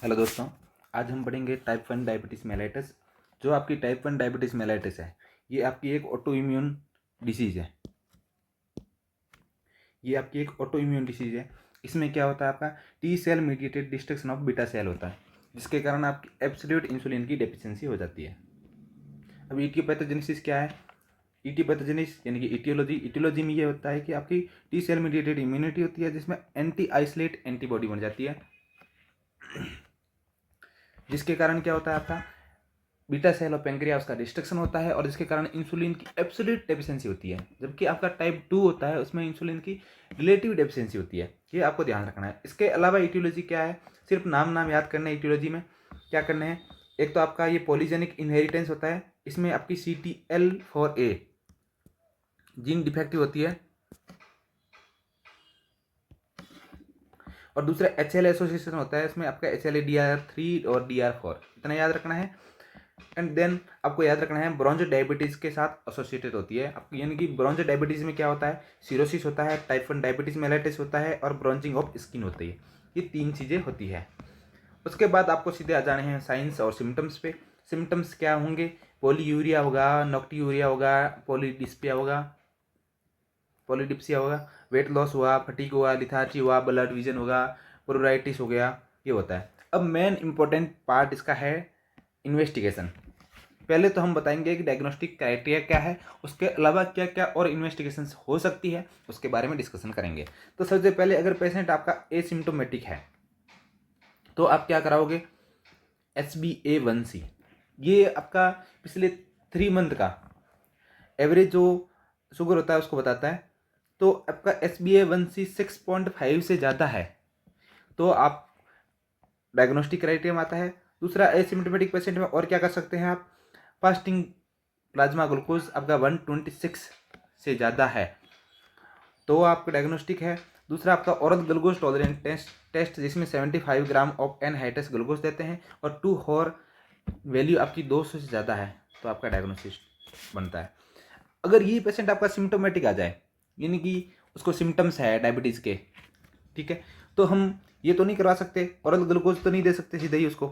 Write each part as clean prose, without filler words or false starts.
Hello दोस्तों, आज हम पढ़ेंगे टाइप 1 डायबिटीज़ मेलाइटस। जो आपकी टाइप 1 डायबिटीज़ मेलाइटस है, ये आपकी एक ऑटो इम्यून डिसीज़ है। इसमें क्या होता है, आपका T cell mediated destruction of beta cell होता है, जिसके कारण आपकी एब्सोल्यूट इंसुलिन की डेफिशिएंसी हो जाती है। अब इटियोपैथोजेनेसिस क्या है? इटियोपैथोजेनेसिस यानी कि इटियोलॉजी में ये होता है कि आपकी टी सेल मीडिएटेड इम्यूनिटी होती है, जिसमें एंटी आइसोलेट एंटीबॉडी बन जाती है, जिसके कारण क्या होता है, आपका बीटा सेल और पेंक्रियास का डिस्ट्रक्शन होता है और जिसके कारण इंसुलिन की एब्सोल्यूट डेफिशिएंसी होती है। जबकि आपका टाइप 2 होता है, उसमें इंसुलिन की रिलेटिव डेफिशिएंसी होती है। ये आपको ध्यान रखना है। इसके अलावा इटियोलॉजी क्या है, सिर्फ नाम याद करना है। इटियोलॉजी में क्या करना है, एक तो आपका ये पॉलीजेनिक इनहेरिटेंस होता है, इसमें आपकी CTL4A जीन डिफेक्टिव होती है, और दूसरा HLA एसोसिएशन होता है, इसमें आपका HLA-DR3 और DR4, इतना याद रखना है। एंड देन आपको याद रखना है ब्रॉन्ज डायबिटीज़ के साथ एसोसिएटेड होती है। आप यानी कि ब्रॉन्ज डायबिटीज़ में क्या होता है, सिरोसिस होता है, टाइप 1 डायबिटीज़ मेलाइटिस होता है और ब्रॉन्जिंग ऑफ स्किन होती है। ये 3 चीज़ें होती है। उसके बाद आपको सीधे आ जाने हैं साइंस और सिम्टम्स पे। सिम्टम्स क्या होंगे, पॉलीयूरिया होगा, नॉक्टियूरिया होगा, पॉलीडिप्सिया होगा, वेट लॉस हुआ, फटीग हुआ, लिथार्जी हुआ, ब्लड विजन होगा, प्रोराइटिस हो गया, ये होता है। अब मेन इंपॉर्टेंट पार्ट इसका है इन्वेस्टिगेशन। पहले तो हम बताएंगे कि डायग्नोस्टिक क्राइटेरिया क्या है, उसके अलावा क्या क्या और इन्वेस्टिगेशन हो सकती है, उसके बारे में डिस्कशन करेंगे। तो सबसे पहले अगर पेशेंट आपका एसिम्टोमेटिक है तो आप क्या कराओगे, HbA1c। ये आपका पिछले 3 मंथ का एवरेज जो शुगर होता है उसको बताता है। तो आपका HbA1c 6.5 से ज़्यादा है तो आप डायग्नोस्टिक क्राइटेरिया में आता है। दूसरा, एसिम्टोमेटिक पेशेंट में और क्या कर सकते हैं आप, फास्टिंग प्लाज्मा ग्लूकोज आपका 126 से ज़्यादा है तो आपका डायग्नोस्टिक है। दूसरा, आपका ओरल ग्लूकोज टॉलरेंस टेस्ट जिसमें 75 ग्राम ऑफ एनहाइड्रस ग्लूकोज देते हैं और 2 हॉर वैल्यू आपकी 200 से ज़्यादा है तो आपका डायग्नोसिस बनता है। अगर ये पेशेंट आपका सिम्टोमेटिक आ जाए, यानी कि उसको सिम्टम्स है डायबिटीज़ के, ठीक है, तो हम ये तो नहीं करवा सकते, ओरल ग्लूकोज तो नहीं दे सकते सीधे ही उसको।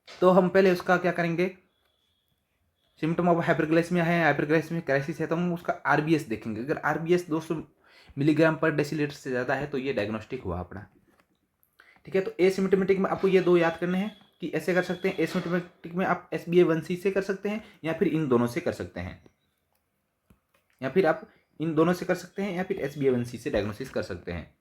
तो हम पहले उसका क्या करेंगे, सिम्टम ऑफ हाइपरग्लाइसेमिया है, हाइपरग्लाइसेमिक क्राइसिस है, तो हम उसका RBS देखेंगे। अगर RBS 200 मिलीग्राम पर डेसीलीटर से ज़्यादा है तो ये डायग्नोस्टिक हुआ अपना, ठीक है। तो एसिम्टोमेटिक में आपको ये 2 याद करने हैं कि ऐसे कर सकते हैं। एसिम्टोमेटिक में आप HbA1c से कर सकते हैं या फिर इन दोनों से कर सकते हैं, या फिर HbA1c से डायग्नोसिस कर सकते हैं।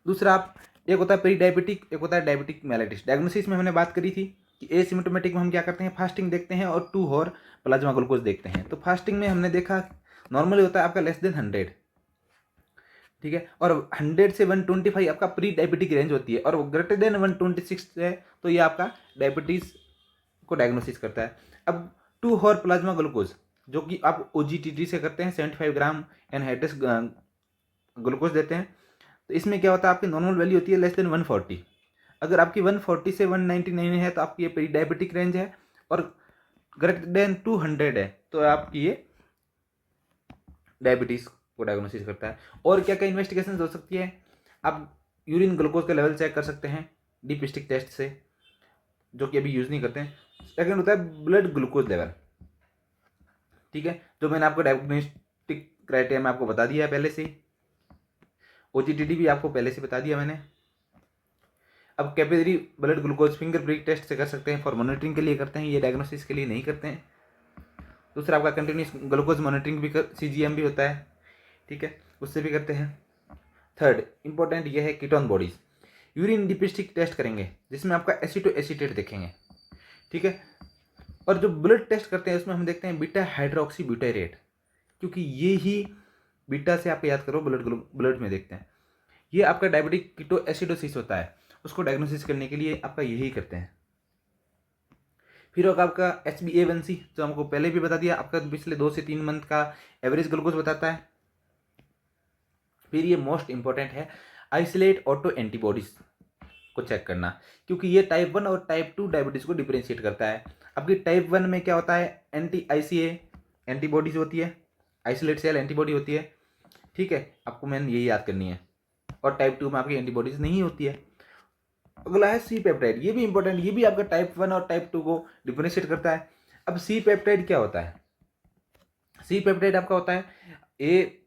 दूसरा, आप एक होता है प्री डायबिटिक, एक होता है डायबिटिक मेलाइटिस। डायग्नोसिस में हमने बात करी थी कि एसिम्टोमेटिक में हम क्या करते हैं, फास्टिंग देखते हैं और 2 हॉर प्लाज्मा ग्लूकोज देखते हैं। तो फास्टिंग में हमने देखा नॉर्मली होता है आपका लेस देन 100, ठीक है, और 100 से 125 आपका प्री डायबिटिक रेंज होती है, और ग्रेटर देन 126 है तो ये आपका डायबिटीज़ को डायग्नोसिस करता है। अब 2 हॉर प्लाज्मा ग्लूकोज जो कि आप OGTT से करते हैं, 75 ग्राम एनहाइड्रस ग्लूकोज देते हैं। तो इसमें क्या होता है, आपकी नॉर्मल वैल्यू होती है लेस देन 140। अगर आपकी 140 से 199 है तो आपकी ये प्री डायबिटिक रेंज है, और ग्रेटर देन 200 है तो आपकी ये डायबिटीज़ को डायग्नोसिस करता है। और क्या क्या इन्वेस्टिगेशन हो सकती है, आप यूरिन ग्लूकोज का लेवल चेक कर सकते हैं डीप स्टिक टेस्ट से, जो कि अभी यूज़ नहीं करते हैं। सेकेंड होता है ब्लड ग्लूकोज लेवल, ठीक है, जो मैंने आपको डायग्नोस्टिक क्राइटेरिया में आपको बता दिया है पहले से ही। OGTT भी आपको पहले से बता दिया मैंने। अब capillary blood glucose finger prick test से कर सकते हैं, फॉर मॉनिटरिंग के लिए करते हैं, ये डायग्नोसिस के लिए नहीं करते हैं। दूसरा, आपका कंटिन्यूस ग्लूकोज मॉनिटरिंग भी CGM भी होता है, ठीक है, उससे भी करते हैं। थर्ड इंपॉर्टेंट ये है ketone bodies, urine dipstick test करेंगे जिसमें आपका एसिटोएसीटेट देखेंगे, ठीक है। और जो ब्लड टेस्ट करते हैं उसमें हम देखते हैं बीटा हाइड्रोक्सी ब्यूटारेट, क्योंकि ये ही बीटा से आप याद करो ब्लड में देखते हैं, ये आपका डायबिटिक कीटो एसिडोसिस होता है, उसको डायग्नोसिस करने के लिए आपका यही करते हैं। फिर होगा आपका HbA1c, जो हमको पहले भी बता दिया, आपका पिछले 2 से 3 मंथ का एवरेज ग्लूकोज बताता है। फिर ये मोस्ट इंपॉर्टेंट है, आइसोलेट ऑटो एंटीबॉडीज को चेक करना, क्योंकि ये टाइप 1 और टाइप 2 डायबिटीज को डिफरेंशिएट करता है। आपकी टाइप 1 में क्या होता है, anti-ICA एंटीबॉडीज होती है, आइसोलेट सेल एंटीबॉडी होती है, ठीक है, आपको मैंने यही याद करनी है। और टाइप 2 में आपकी एंटीबॉडीज नहीं होती है। अगला है सी पेप्टाइड, ये भी इंपॉर्टेंट, ये भी आपका टाइप 1 और टाइप 2 को डिफरेंशिएट करता है। अब सी पेप्टाइड क्या होता है? सी पेप्टाइड आपका होता है ए,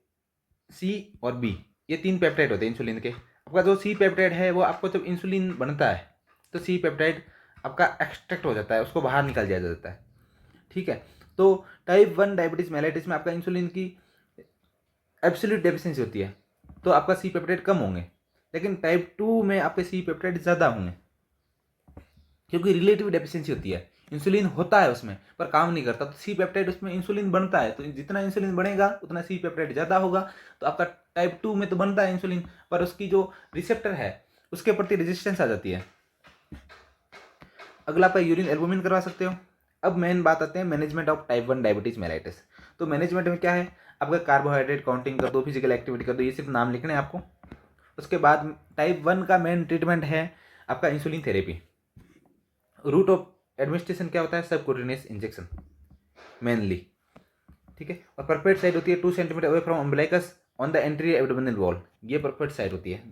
सी और बी, ये 3 पेप्टाइड होते हैं इंसुलिन के। आपका जो सी पेप्टाइड है वो आपको जब इंसुलिन बनता है तो सी पेप्टाइड आपका एक्सट्रैक्ट हो जाता है, उसको बाहर निकाल दिया जाता है, ठीक है। तो टाइप 1 डायबिटीज मेलाइटिस में आपका इंसुलिन की एब्सोल्यूट डेफिशिएंसी होती है, तो आपका सी पेप्टाइड कम होंगे। लेकिन टाइप 2 में आपके सी पेप्टाइड ज़्यादा होंगे, क्योंकि रिलेटिव डेफिशिएंसी होती है, इंसुलिन होता है उसमें पर काम नहीं करता। तो सी पेप्टाइड उसमें इंसुलिन बनता है, तो जितना इंसुलिन बनेगा उतना सी पेप्टाइड ज़्यादा होगा। तो आपका टाइप 2 में तो बनता है इंसुलिन, पर उसकी जो रिसेप्टर है उसके प्रति रेजिस्टेंस आ जाती है। अगला आपका यूरिन एल्बुमिन करवा सकते हो। अब मेन बात आते हैं management of type 1 diabetes mellitus. तो मैनेजमेंट में क्या है, आपका कार्बोहाइड्रेट काउंटिंग कर दो, फिजिकल एक्टिविटी कर दो, ये सिर्फ नाम लिखने हैं आपको। उसके बाद टाइप 1 का मेन ट्रीटमेंट है आपका insulin therapy. Route of administration क्या होता है, सबक्यूटेनियस इंजेक्शन मेनली, ठीक है। और परफेक्ट साइड होती है 2 centimetre away from umbilicus on the anterior abdominal wall, ये परफेक्ट साइड होती है।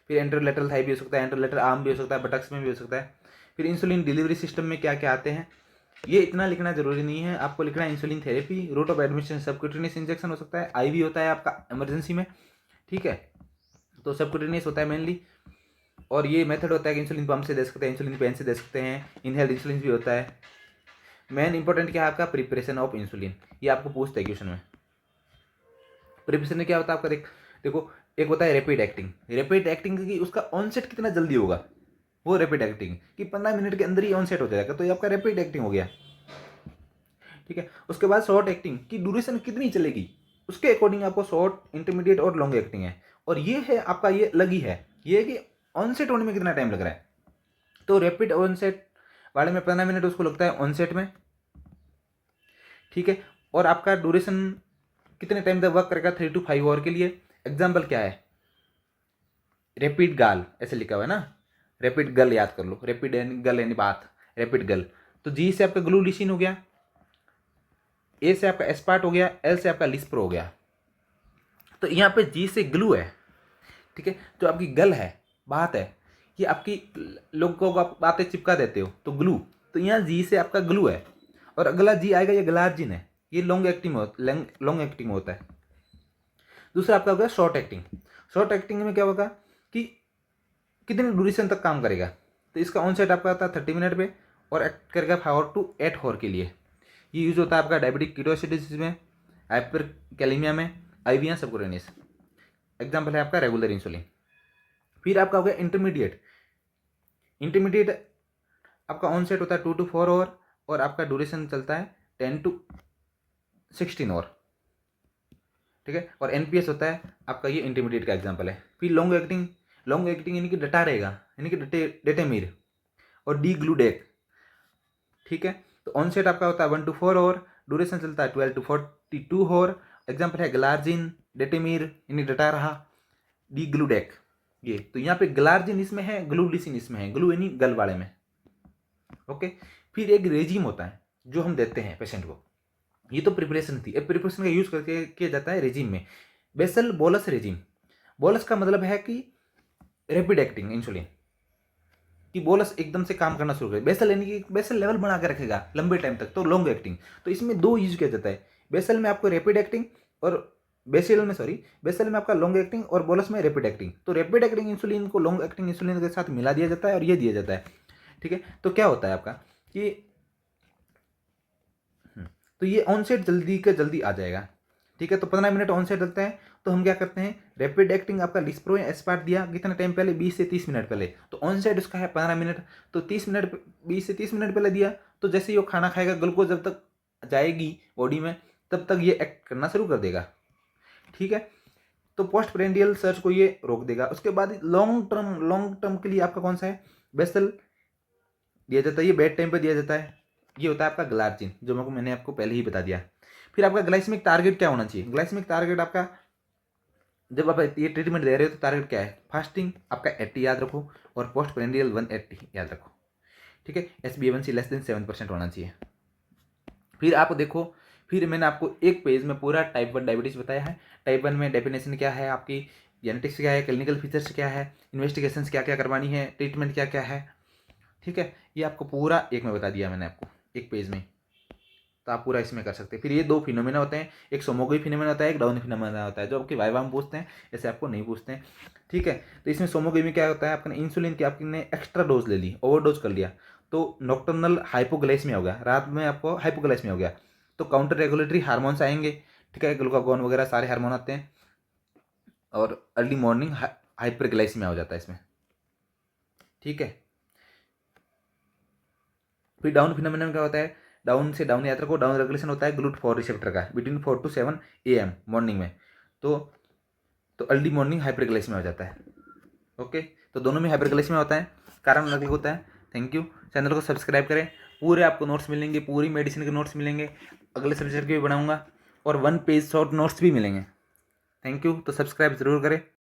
फिर एंटरलेटरल थाई भी हो सकता है, एंटरलेटरल आर्म भी हो सकता है, बटक्स में भी हो सकता है। फिर इंसुलिन डिलीवरी सिस्टम में क्या क्या आते हैं ये इतना लिखना जरूरी नहीं है, आपको लिखना है insulin therapy, route of administration subcutaneous injection हो सकता है, आईवी होता है आपका इमरजेंसी में, ठीक है। तो सबक्यूटेनियस होता है मेनली। और ये मेथड होता है कि इंसुलिन पंप से दे सकते हैं, इंसुलिन पेन से दे सकते हैं, इनहेल्ड इंसुलिन भी होता है। मेन इंपॉर्टेंट क्या है आपका, प्रिपरेशन ऑफ इंसुलिन, ये आपको पूछता है क्वेश्चन में। प्रिपरेशन में क्या होता है आपका, देखो एक होता है रैपिड एक्टिंग, रैपिड एक्टिंग की उसका ऑनसेट कितना जल्दी होगा, वो रैपिड एक्टिंग कि 15 मिनट के अंदर ही ऑनसेट हो जाएगा, तो ये आपका रैपिड एक्टिंग हो गया, ठीक है। उसके बाद शॉर्ट एक्टिंग की ड्यूरेशन कितनी चलेगी, उसके अकॉर्डिंग आपको शॉर्ट, इंटरमीडिएट और लॉन्ग एक्टिंग है। और ये है आपका, ये लगी है, ये है कि ऑनसेट होने में कितना टाइम लग रहा है। तो रैपिड ऑनसेट वाले में 15 मिनट उसको लगता है ऑनसेट में, ठीक है। और आपका ड्यूरेशन कितने टाइम तक वर्क करेगा, 3 to 5 आवर के लिए। एग्जाम्पल क्या है, रैपिड गाल ऐसे लिखा हुआ है ना, रैपिड गल याद कर लो, रैपिड गल यानी बात, रैपिड गल। तो जी से आपका ग्लूलिसिन हो गया, ए से आपका एस्पार्ट हो गया, एल से आपका लिस्प्रो हो गया। तो यहाँ पे जी से ग्लू है, ठीक है। जो आपकी गल है, बात है, ये आपकी लोगों को आप बातें चिपका देते हो तो ग्लू, तो यहाँ जी से आपका ग्लू है। और अगला जी आएगा, ये ग्लार्जिन है, ये लॉन्ग एक्टिंग होता है। दूसरा आपका होगा शॉर्ट एक्टिंग। शॉर्ट एक्टिंग में क्या होगा कि कितने ड्यूरेशन तक काम करेगा, तो इसका ऑनसेट आपका आता है 30 मिनट पे और एक्ट करेगा 5 to 8 आवर के लिए। ये यूज होता है आपका डायबिटिक कीटोसिस में, हाइपरकैलेमिया में, आईवी सबक्यूटेनियस। एग्जाम्पल है आपका रेगुलर इंसुलिन। फिर आपका हो गया इंटरमीडिएट। इंटरमीडिएट आपका ऑनसेट होता है 2 to 4 आवर और आपका ड्यूरेशन चलता है 10 to 16 आवर, ठीक है। और एनपीएस होता है आपका, ये इंटरमीडिएट का एग्जाम्पल है। फिर लॉन्ग एक्टिंग यानी कि डटा रहेगा, यानी कि डेटेमीर और डी ग्लूडेक, ठीक है। तो ऑनसेट आपका होता है 1 to 4 आवर, ड्यूरेशन चलता है 12 to 42 आवर। एग्जाम्पल है ग्लार्जिन, डेटेमीर यानी डटा रहा, डी ग्लूडेक ये। तो यहाँ पे ग्लार्जिन इसमें है, ग्लूलिसिन इसमें है, ग्लू यानी गल वाले में, ओके। फिर एक रेजिम होता है जो हम देते हैं पेशेंट को, ये तो प्रिपरेशन थी। अब प्रिपरेशन का यूज करके किया जाता है रेजिम में, बेसल बोलस रेजिम। बोलस का मतलब है कि रैपिड एक्टिंग इंसुलिन कि बोलस एकदम से काम करना शुरू करे, बेसल यानी कि बेसल लेवल बना के रखेगा लंबे टाइम तक, तो लॉन्ग एक्टिंग। तो इसमें 2 यूज किया जाता है, बेसल में आपको रैपिड एक्टिंग और बेसल में आपका लॉन्ग एक्टिंग और बोलस में रैपिड एक्टिंग। तो रैपिड एक्टिंग इंसुलिन को लॉन्ग एक्टिंग इंसुलिन के साथ मिला दिया जाता है और ये दिया जाता है, ठीक है। तो क्या होता है आपका कि तो ये ऑनसेट जल्दी का जल्दी आ जाएगा, ठीक है। तो 15 मिनट ऑनसेट लगता है, तो हम क्या करते हैं, रैपिड एक्टिंग आपका लिस्प्रो या एस्पार्ट दिया कितना टाइम पहले, 20 से 30 मिनट पहले, तो ऑनसेट उसका है 15 मिनट। तो 20 से 30 मिनट पहले दिया, तो जैसे ही वो खाना खाएगा, ग्लूकोज जब तक जाएगी बॉडी में तब तक ये एक्ट करना शुरू कर देगा, ठीक है। तो पोस्ट प्रेंडियल सर्च को ये रोक देगा। उसके बाद लॉन्ग टर्म के लिए आपका कौन सा है, बेसल दिया जाता है, ये बेड टाइम पे दिया जाता है, ये होता है आपका ग्लार्जिन, जो मैंने आपको पहले ही बता दिया। फिर आपका ग्लाइसेमिक टारगेट क्या होना चाहिए, ग्लाइसेमिक टारगेट आपका जब आप ये ट्रीटमेंट दे रहे हो तो टारगेट क्या है, फास्टिंग आपका 80 याद रखो और पोस्ट प्रेंडियल 180 याद रखो, ठीक है। SbA1c लेस देन 7% होना चाहिए। फिर आप देखो, फिर मैंने आपको एक पेज में पूरा टाइप 1 डायबिटीज बताया है। टाइप 1 में डेफिनेशन क्या है आपकी, जेनेटिक्स क्या है, क्लिनिकल फीचर्स क्या है, इन्वेस्टिगेशंस क्या क्या करवानी है, ट्रीटमेंट क्या क्या है, ठीक है। ये आपको पूरा एक में बता दिया मैंने आपको, एक पेज में, तो आप पूरा इसमें कर सकते हैं। फिर ये दो फिनोमेना होते हैं, एक सोमोग्राफी फिनोमेना होता है, एक डाउन फिनोमेना होता है, जो आपके वाइवा में पूछते हैं, ऐसे आपको नहीं पूछते हैं, ठीक है। तो इसमें सोमोग्राफी में क्या होता है, आपने इंसुलिन की आपने एक्स्ट्रा डोज ले ली, ओवरडोज कर लिया, तो नॉक्टर्नल हाइपोग्लाइसेमिया हो गया, रात में आपको हाइपोग्लाइसेमिया हो गया, तो काउंटर रेगुलेटरी हार्मोन्स आएंगे, ठीक है, ग्लूकागॉन वगैरह सारे हार्मोन आते हैं, और अर्ली मॉर्निंग हाइपरग्लाइसेमिया हो जाता है इसमें, ठीक है। फिर डाउन फिनोमेना में क्या होता है, डाउन से डाउन यात्रा को डाउन रेगुलेशन होता है GLUT4 रिसेप्टर का बिटवीन 4 to 7 AM मॉर्निंग में, तो अर्ली मॉर्निंग हाइपरग्लाइसेमिया हो जाता है, ओके। तो दोनों में हाइपरग्लाइसेमिया होता है, कारण अलग अलग होता है। थैंक यू, चैनल को सब्सक्राइब करें, पूरे आपको नोट्स मिलेंगे, पूरी मेडिसिन के नोट्स मिलेंगे, अगले सब्जेक्ट के भी बनाऊंगा, और 1 पेज शॉर्ट नोट्स भी मिलेंगे। थैंक यू, तो सब्सक्राइब जरूर करें।